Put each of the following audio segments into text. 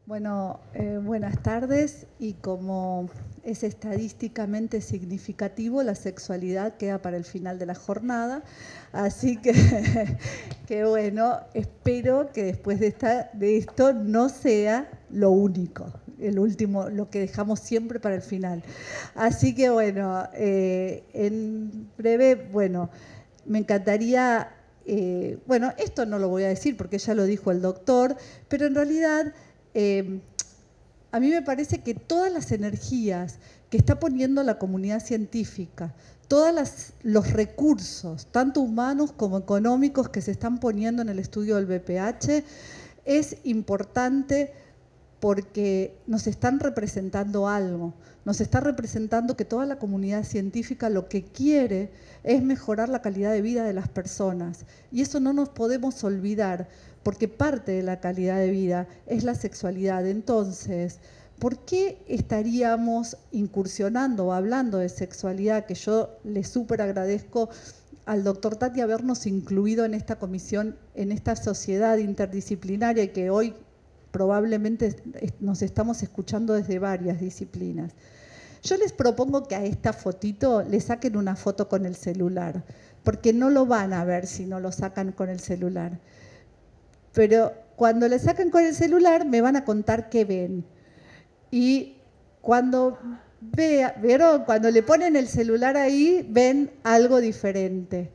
Bueno, buenas tardes, y como es estadísticamente significativo, la sexualidad queda para el final de la jornada, así que bueno, espero que después de esto no sea lo único, el último, lo que dejamos siempre para el final. Así que bueno, en breve, bueno, me encantaría, bueno, esto no lo voy a decir porque ya lo dijo el doctor, pero en realidad a mí me parece que todas las energías que está poniendo la comunidad científica, todos los recursos, tanto humanos como económicos, que se están poniendo en el estudio del BPH, es importante porque nos están representando algo. Nos está representando que toda la comunidad científica lo que quiere es mejorar la calidad de vida de las personas. Y eso no nos podemos olvidar, porque parte de la calidad de vida es la sexualidad. Entonces, ¿por qué estaríamos incursionando o hablando de sexualidad? Que yo le súper agradezco al doctor Tati habernos incluido en esta comisión, en esta sociedad interdisciplinaria, y que hoy probablemente nos estamos escuchando desde varias disciplinas. Yo les propongo que a esta fotito le saquen una foto con el celular, porque no lo van a ver si no lo sacan con el celular. Pero cuando le sacan con el celular me van a contar qué ven. Y cuando ¿vieron? Cuando le ponen el celular ahí, ven algo diferente,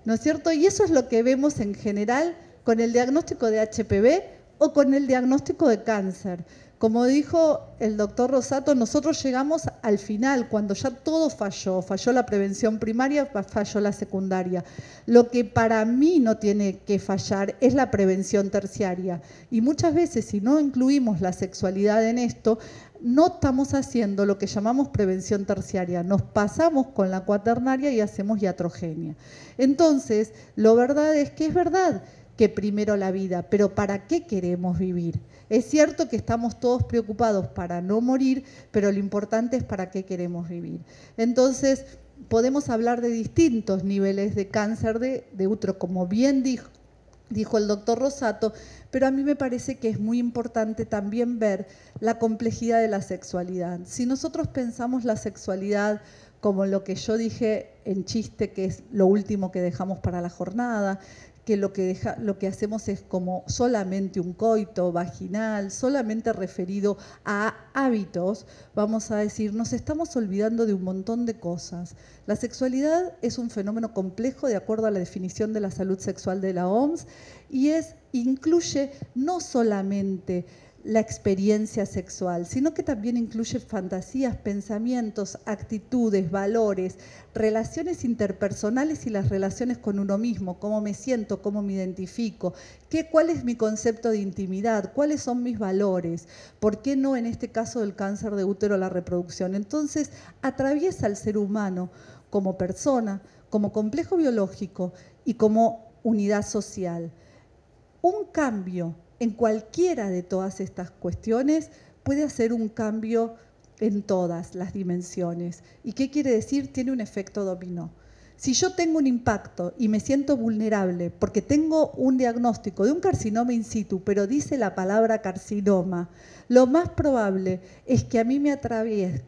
¿no es cierto? Y eso es lo que vemos en general con el diagnóstico de HPV o con el diagnóstico de cáncer. Como dijo el doctor Rosato, nosotros llegamos al final, cuando ya todo falló la prevención primaria, falló la secundaria. Lo que para mí no tiene que fallar es la prevención terciaria. Y muchas veces, si no incluimos la sexualidad en esto, no estamos haciendo lo que llamamos prevención terciaria. Nos pasamos con la cuaternaria y hacemos iatrogenia. Entonces, lo verdad es que es verdad que primero la vida, pero ¿para qué queremos vivir? Es cierto que estamos todos preocupados para no morir, pero lo importante es para qué queremos vivir. Entonces, podemos hablar de distintos niveles de cáncer de útero, como bien dijo el doctor Rosato, pero a mí me parece que es muy importante también ver la complejidad de la sexualidad. Si nosotros pensamos la sexualidad como lo que yo dije en chiste, que es lo último que dejamos para la jornada, que lo que hacemos es como solamente un coito vaginal, solamente referido a hábitos, vamos a decir, nos estamos olvidando de un montón de cosas. La sexualidad es un fenómeno complejo de acuerdo a la definición de la salud sexual de la OMS, y incluye no solamente la experiencia sexual, sino que también incluye fantasías, pensamientos, actitudes, valores, relaciones interpersonales y las relaciones con uno mismo, cómo me siento, cómo me identifico, cuál es mi concepto de intimidad, cuáles son mis valores, por qué no en este caso del cáncer de útero la reproducción. Entonces, atraviesa al ser humano como persona, como complejo biológico y como unidad social. Un cambio en cualquiera de todas estas cuestiones puede hacer un cambio en todas las dimensiones. ¿Y qué quiere decir? Tiene un efecto dominó. Si yo tengo un impacto y me siento vulnerable porque tengo un diagnóstico de un carcinoma in situ, pero dice la palabra carcinoma, lo más probable es que a mí me atraviese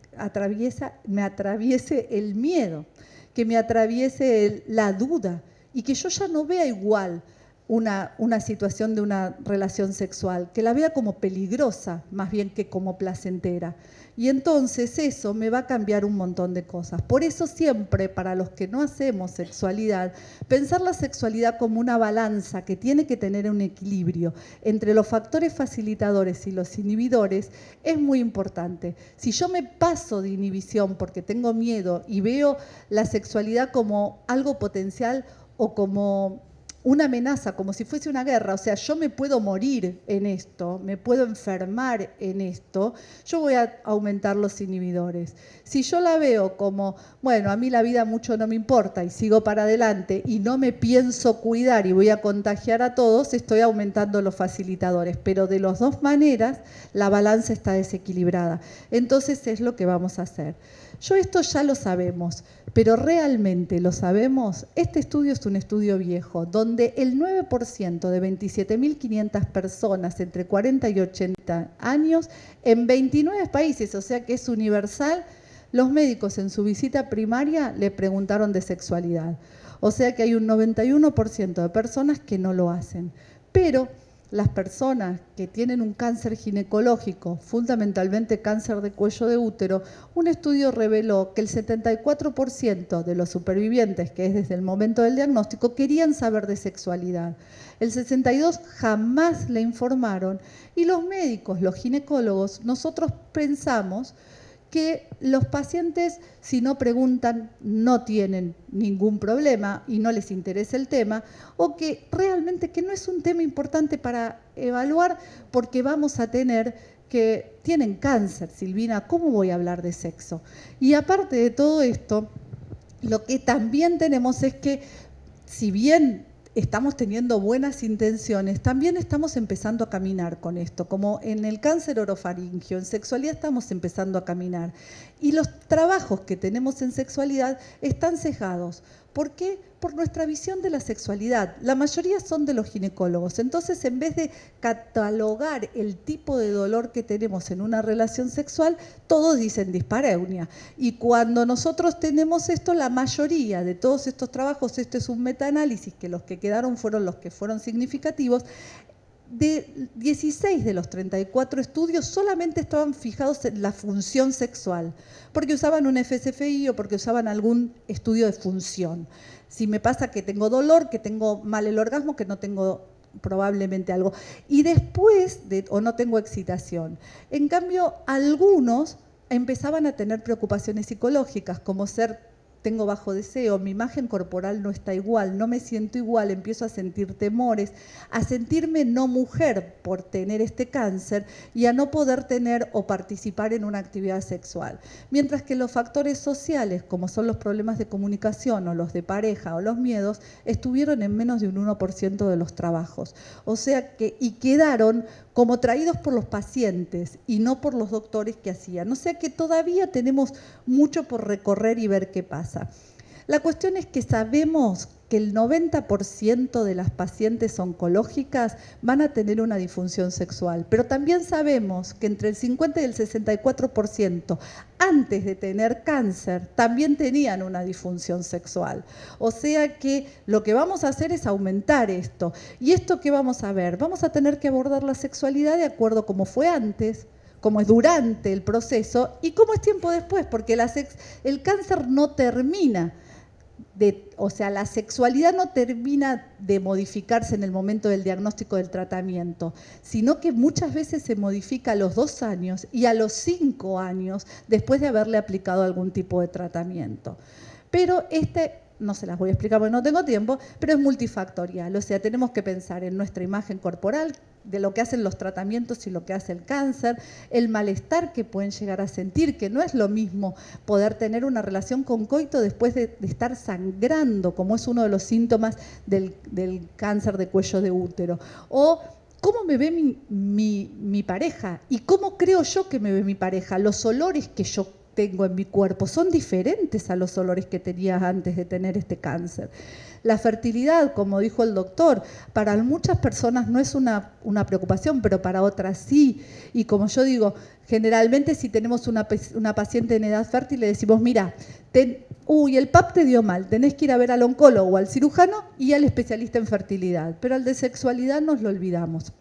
el miedo, que me atraviese la duda, y que yo ya no vea igual una situación de una relación sexual, que la vea como peligrosa más bien que como placentera. Y entonces eso me va a cambiar un montón de cosas. Por eso siempre, para los que no hacemos sexualidad, pensar la sexualidad como una balanza que tiene que tener un equilibrio entre los factores facilitadores y los inhibidores es muy importante. Si yo me paso de inhibición porque tengo miedo y veo la sexualidad como algo potencial o como una amenaza, como si fuese una guerra, o sea, yo me puedo morir en esto, me puedo enfermar en esto, yo voy a aumentar los inhibidores. Si yo la veo como, bueno, a mí la vida mucho no me importa y sigo para adelante y no me pienso cuidar y voy a contagiar a todos, estoy aumentando los facilitadores. Pero de las dos maneras, la balanza está desequilibrada. Entonces es lo que vamos a hacer. Esto ya lo sabemos, pero realmente lo sabemos. Este estudio es un estudio viejo, donde donde el 9% de 27.500 personas entre 40 y 80 años en 29 países, o sea que es universal, los médicos en su visita primaria le preguntaron de sexualidad. O sea que hay un 91% de personas que no lo hacen. Pero las personas que tienen un cáncer ginecológico, fundamentalmente cáncer de cuello de útero, un estudio reveló que el 74% de los supervivientes, que es desde el momento del diagnóstico, querían saber de sexualidad. El 62% jamás le informaron y los médicos, los ginecólogos, nosotros pensamos que los pacientes, si no preguntan, no tienen ningún problema y no les interesa el tema, o que realmente que no es un tema importante para evaluar porque vamos a tener que tienen cáncer, Silvina, ¿cómo voy a hablar de sexo? Y aparte de todo esto, lo que también tenemos es que, si bien estamos teniendo buenas intenciones, también estamos empezando a caminar con esto, como en el cáncer orofaringio, en sexualidad estamos empezando a caminar. Y los trabajos que tenemos en sexualidad están cejados. ¿Por qué? Por nuestra visión de la sexualidad. La mayoría son de los ginecólogos. Entonces, en vez de catalogar el tipo de dolor que tenemos en una relación sexual, todos dicen dispareunia. Y cuando nosotros tenemos esto, la mayoría de todos estos trabajos, este es un metaanálisis, que los que quedaron fueron los que fueron significativos, de 16 de los 34 estudios solamente estaban fijados en la función sexual, porque usaban un FSFI o porque usaban algún estudio de función. Si me pasa que tengo dolor, que tengo mal el orgasmo, que no tengo probablemente algo. Y después, o no tengo excitación. En cambio, algunos empezaban a tener preocupaciones psicológicas, como tengo bajo deseo, mi imagen corporal no está igual, no me siento igual, empiezo a sentir temores, a sentirme no mujer por tener este cáncer y a no poder tener o participar en una actividad sexual. Mientras que los factores sociales, como son los problemas de comunicación o los de pareja o los miedos, estuvieron en menos de un 1% de los trabajos. O sea que, y quedaron como traídos por los pacientes y no por los doctores que hacían. O sea que todavía tenemos mucho por recorrer y ver qué pasa. La cuestión es que sabemos que el 90% de las pacientes oncológicas van a tener una disfunción sexual, pero también sabemos que entre el 50 y el 64% antes de tener cáncer también tenían una disfunción sexual. O sea que lo que vamos a hacer es aumentar esto. ¿Y esto qué vamos a ver? Vamos a tener que abordar la sexualidad de acuerdo a cómo fue antes, cómo es durante el proceso y cómo es tiempo después, porque el cáncer no termina. O sea, la sexualidad no termina de modificarse en el momento del diagnóstico del tratamiento, sino que muchas veces se modifica a los 2 años y a los 5 años después de haberle aplicado algún tipo de tratamiento. Pero no se las voy a explicar porque no tengo tiempo, pero es multifactorial. O sea, tenemos que pensar en nuestra imagen corporal, de lo que hacen los tratamientos y lo que hace el cáncer, el malestar que pueden llegar a sentir, que no es lo mismo poder tener una relación con coito después de estar sangrando, como es uno de los síntomas del cáncer de cuello de útero. O cómo me ve mi pareja y cómo creo yo que me ve mi pareja, los olores que yo tengo en mi cuerpo son diferentes a los olores que tenía antes de tener este cáncer. La fertilidad, como dijo el doctor, para muchas personas no es una preocupación, pero para otras sí. Y como yo digo, generalmente si tenemos una paciente en edad fértil, le decimos, mira, el PAP te dio mal, tenés que ir a ver al oncólogo o al cirujano y al especialista en fertilidad. Pero al de sexualidad nos lo olvidamos.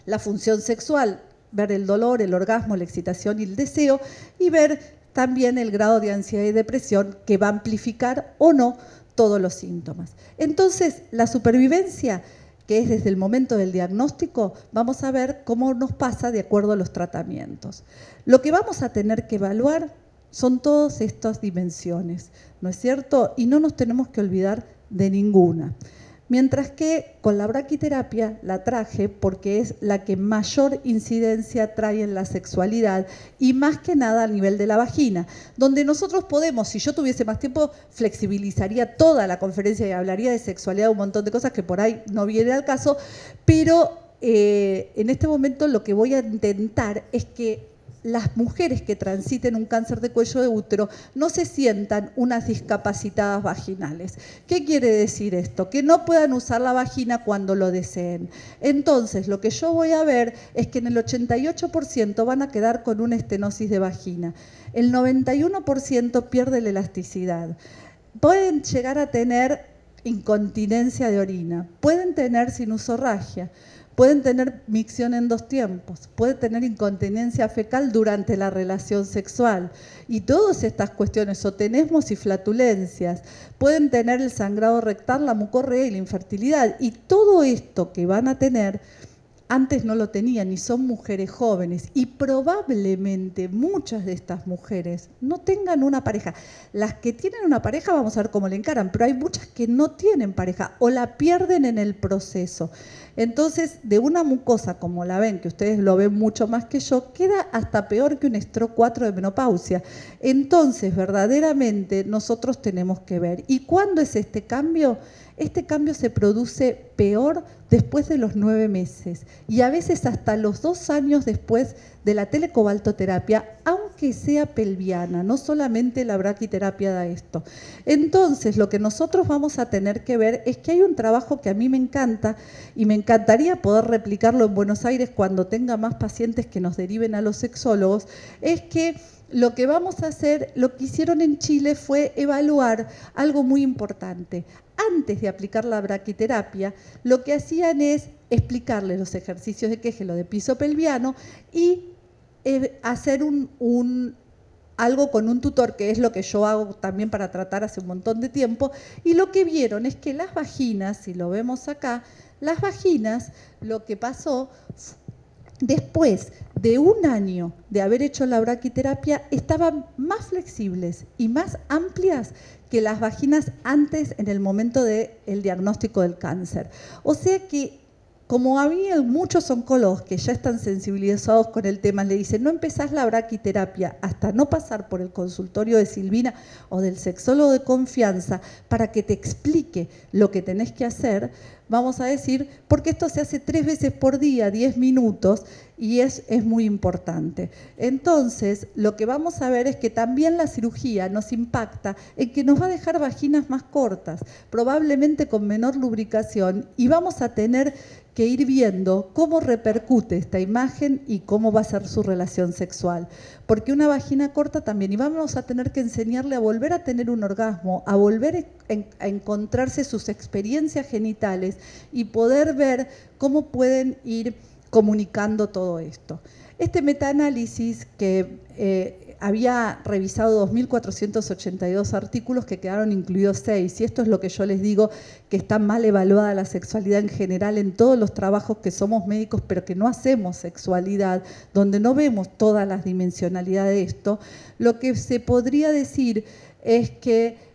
La función sexual, ver el dolor, el orgasmo, la excitación y el deseo, y ver también el grado de ansiedad y depresión que va a amplificar o no todos los síntomas. Entonces, la supervivencia, que es desde el momento del diagnóstico, vamos a ver cómo nos pasa de acuerdo a los tratamientos. Lo que vamos a tener que evaluar son todas estas dimensiones, ¿no es cierto? Y no nos tenemos que olvidar de ninguna. Mientras que con la braquiterapia la traje porque es la que mayor incidencia trae en la sexualidad y más que nada a nivel de la vagina, donde nosotros podemos, si yo tuviese más tiempo, flexibilizaría toda la conferencia y hablaría de sexualidad, un montón de cosas que por ahí no viene al caso, pero en este momento lo que voy a intentar es que las mujeres que transiten un cáncer de cuello de útero no se sientan unas discapacitadas vaginales. ¿Qué quiere decir esto? Que no puedan usar la vagina cuando lo deseen. Entonces, lo que yo voy a ver es que en el 88% van a quedar con una estenosis de vagina. El 91% pierde la elasticidad. Pueden llegar a tener incontinencia de orina, pueden tener sinusorragia, pueden tener micción en 2 tiempos, pueden tener incontinencia fecal durante la relación sexual y todas estas cuestiones, o tenesmos y flatulencias, pueden tener el sangrado rectal, la mucorrea y la infertilidad. Y todo esto que van a tener, antes no lo tenían y son mujeres jóvenes y probablemente muchas de estas mujeres no tengan una pareja. Las que tienen una pareja vamos a ver cómo le encaran, pero hay muchas que no tienen pareja o la pierden en el proceso. Entonces, de una mucosa como la ven, que ustedes lo ven mucho más que yo, queda hasta peor que un estro 4 de menopausia. Entonces, verdaderamente nosotros tenemos que ver. ¿Y cuándo es este cambio? Este cambio se produce peor después de los 9 meses y a veces hasta los 2 años después de la telecobaltoterapia, aunque sea pelviana, no solamente la braquiterapia da esto. Entonces, lo que nosotros vamos a tener que ver es que hay un trabajo que a mí me encanta y me encantaría poder replicarlo en Buenos Aires cuando tenga más pacientes que nos deriven a los sexólogos, es que lo que vamos a hacer, lo que hicieron en Chile fue evaluar algo muy importante. Antes de aplicar la braquiterapia, lo que hacían es explicarles los ejercicios de Kegel o de piso pelviano y hacer algo con un tutor, que es lo que yo hago también para tratar hace un montón de tiempo, y lo que vieron es que las vaginas, si lo vemos acá, las vaginas, lo que pasó después de 1 año de haber hecho la braquiterapia, estaban más flexibles y más amplias que las vaginas antes en el momento del diagnóstico del cáncer. O sea que, como había muchos oncólogos que ya están sensibilizados con el tema, le dicen, no empezás la braquiterapia hasta no pasar por el consultorio de Silvina o del sexólogo de confianza para que te explique lo que tenés que hacer, vamos a decir, porque esto se hace 3 veces por día, 10 minutos, y es muy importante. Entonces, lo que vamos a ver es que también la cirugía nos impacta en que nos va a dejar vaginas más cortas, probablemente con menor lubricación, y vamos a tener que ir viendo cómo repercute esta imagen y cómo va a ser su relación sexual. Porque una vagina corta también, y vamos a tener que enseñarle a volver a tener un orgasmo, a volver a encontrarse sus experiencias genitales y poder ver cómo pueden ir comunicando todo esto. Este metaanálisis que había revisado 2.482 artículos, que quedaron incluidos 6, y esto es lo que yo les digo, que está mal evaluada la sexualidad en general en todos los trabajos que somos médicos, pero que no hacemos sexualidad, donde no vemos todas las dimensionalidades de esto. Lo que se podría decir es que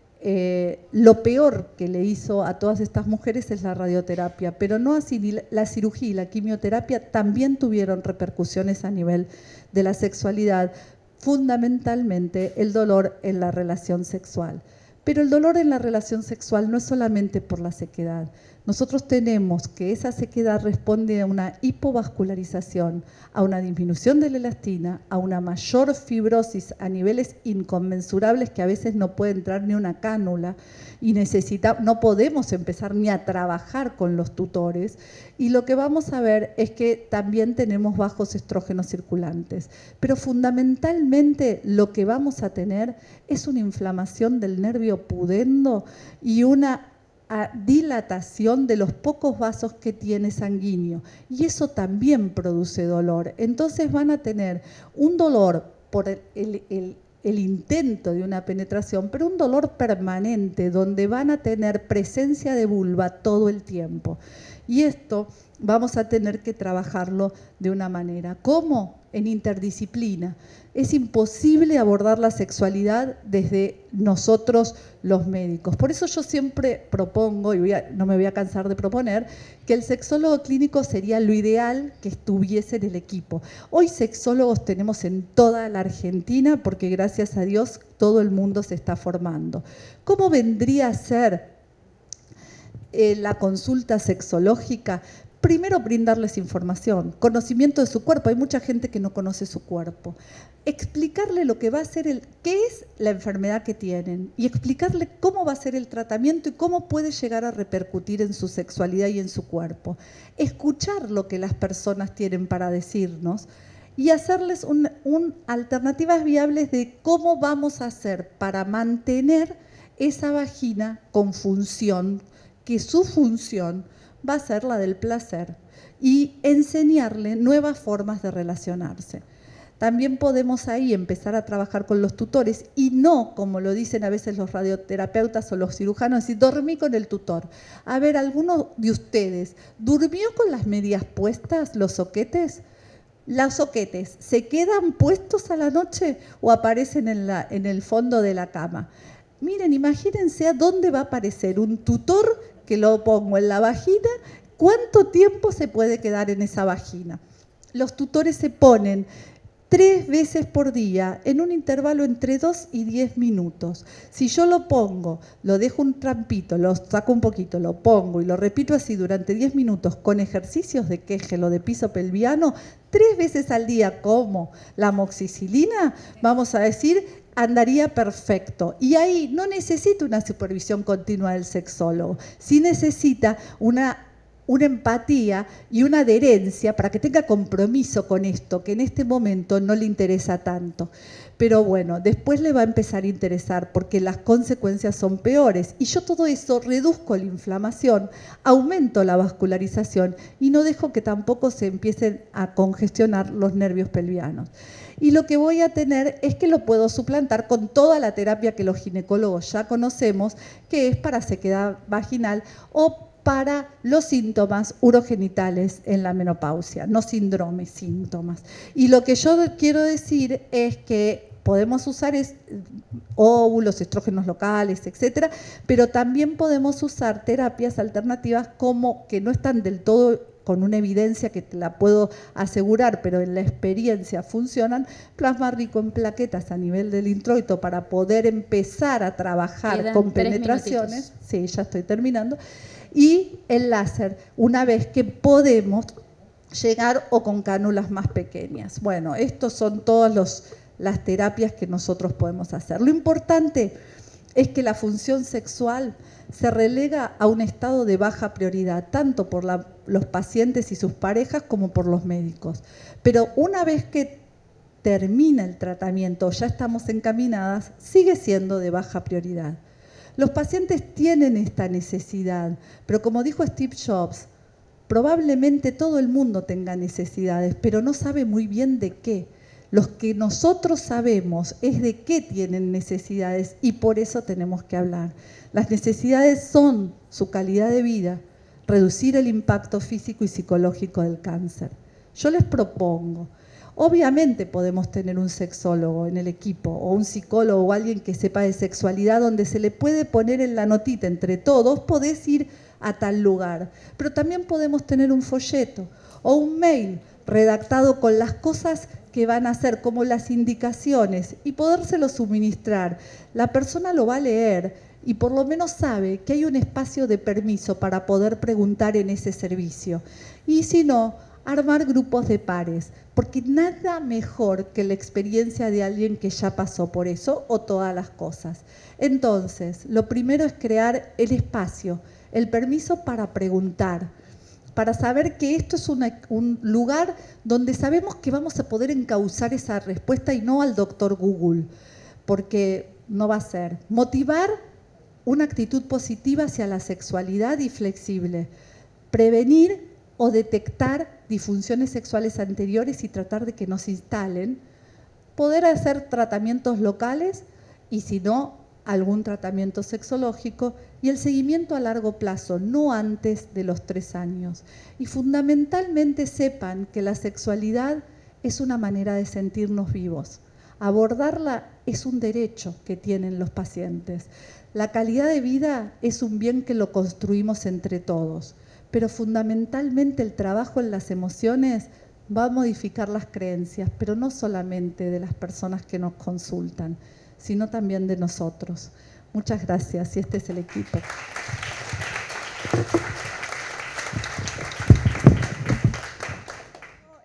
lo peor que le hizo a todas estas mujeres es la radioterapia, pero no así, ni la cirugía y la quimioterapia también tuvieron repercusiones a nivel de la sexualidad, fundamentalmente el dolor en la relación sexual. Pero el dolor en la relación sexual no es solamente por la sequedad. Nosotros tenemos que esa sequedad responde a una hipovascularización, a una disminución de la elastina, a una mayor fibrosis a niveles inconmensurables que a veces no puede entrar ni una cánula y no podemos empezar ni a trabajar con los tutores. Y lo que vamos a ver es que también tenemos bajos estrógenos circulantes. Pero fundamentalmente lo que vamos a tener es una inflamación del nervio pudendo y una dilatación de los pocos vasos que tiene sanguíneo, y eso también produce dolor. Entonces van a tener un dolor por el intento de una penetración, pero un dolor permanente donde van a tener presencia de vulva todo el tiempo. Y esto vamos a tener que trabajarlo de una manera. ¿Cómo? En interdisciplina. Es imposible abordar la sexualidad desde nosotros los médicos. Por eso yo siempre propongo, y no me voy a cansar de proponer, que el sexólogo clínico sería lo ideal que estuviese en el equipo. Hoy sexólogos tenemos en toda la Argentina porque gracias a Dios todo el mundo se está formando. ¿Cómo vendría a ser la consulta sexológica? Primero, brindarles información, conocimiento de su cuerpo. Hay mucha gente que no conoce su cuerpo. Explicarle lo que va a ser qué es la enfermedad que tienen y explicarle cómo va a ser el tratamiento y cómo puede llegar a repercutir en su sexualidad y en su cuerpo. Escuchar lo que las personas tienen para decirnos y hacerles alternativas viables de cómo vamos a hacer para mantener esa vagina con función, que su función va a ser la del placer, y enseñarle nuevas formas de relacionarse. También podemos ahí empezar a trabajar con los tutores y no, como lo dicen a veces los radioterapeutas o los cirujanos, decir, dormí con el tutor. A ver, ¿alguno de ustedes durmió con las medias puestas, los soquetes? ¿Los soquetes se quedan puestos a la noche o aparecen en el fondo de la cama? Miren, imagínense a dónde va a aparecer un tutor que lo pongo en la vagina, ¿cuánto tiempo se puede quedar en esa vagina? Los tutores se ponen 3 veces por día en un intervalo entre 2 y 10 minutos. Si yo lo pongo, lo dejo un trampito, lo saco un poquito, lo pongo y lo repito así durante 10 minutos con ejercicios de Kegel o de piso pelviano, 3 veces al día como la amoxicilina, vamos a decir, andaría perfecto. Y ahí no necesita una supervisión continua del sexólogo, sí necesita una empatía y una adherencia para que tenga compromiso con esto, que en este momento no le interesa tanto. Pero bueno, después le va a empezar a interesar porque las consecuencias son peores. Y yo todo eso reduzco la inflamación, aumento la vascularización y no dejo que tampoco se empiecen a congestionar los nervios pelvianos. Y lo que voy a tener es que lo puedo suplantar con toda la terapia que los ginecólogos ya conocemos, que es para sequedad vaginal o para los síntomas urogenitales en la menopausia, no síndromes, síntomas. Y lo que yo quiero decir es que podemos usar óvulos, estrógenos locales, etcétera, pero también podemos usar terapias alternativas como que no están del todo con una evidencia que te la puedo asegurar, pero en la experiencia funcionan, plasma rico en plaquetas a nivel del introito para poder empezar a trabajar Quedan con 3 penetraciones. minutitos. Sí, ya estoy terminando. Y el láser, una vez que podemos llegar o con cánulas más pequeñas. Bueno, estos son todas las terapias que nosotros podemos hacer. Lo importante es que la función sexual se relega a un estado de baja prioridad, tanto por los pacientes y sus parejas como por los médicos. Pero una vez que termina el tratamiento, ya estamos encaminadas, sigue siendo de baja prioridad. Los pacientes tienen esta necesidad, pero como dijo Steve Jobs, probablemente todo el mundo tenga necesidades, pero no sabe muy bien de qué. Los que nosotros sabemos es de qué tienen necesidades y por eso tenemos que hablar. Las necesidades son su calidad de vida, reducir el impacto físico y psicológico del cáncer. Yo les propongo, obviamente podemos tener un sexólogo en el equipo o un psicólogo o alguien que sepa de sexualidad donde se le puede poner en la notita entre todos, podés ir a tal lugar. Pero también podemos tener un folleto o un mail redactado con las cosas que van a hacer, como las indicaciones, y podérselo suministrar. La persona lo va a leer y por lo menos sabe que hay un espacio de permiso para poder preguntar en ese servicio. Y si no, armar grupos de pares, porque nada mejor que la experiencia de alguien que ya pasó por eso o todas las cosas. Entonces, lo primero es crear el espacio, el permiso para preguntar, para saber que esto es un lugar donde sabemos que vamos a poder encauzar esa respuesta y no al doctor Google, porque no va a ser. Motivar una actitud positiva hacia la sexualidad y flexible. Prevenir o detectar disfunciones sexuales anteriores y tratar de que no se instalen. Poder hacer tratamientos locales y si no, algún tratamiento sexológico y el seguimiento a largo plazo, no antes de los 3 años. Y fundamentalmente sepan que la sexualidad es una manera de sentirnos vivos. Abordarla es un derecho que tienen los pacientes. La calidad de vida es un bien que lo construimos entre todos, pero fundamentalmente el trabajo en las emociones va a modificar las creencias, pero no solamente de las personas que nos consultan, sino también de nosotros. Muchas gracias y este es el equipo.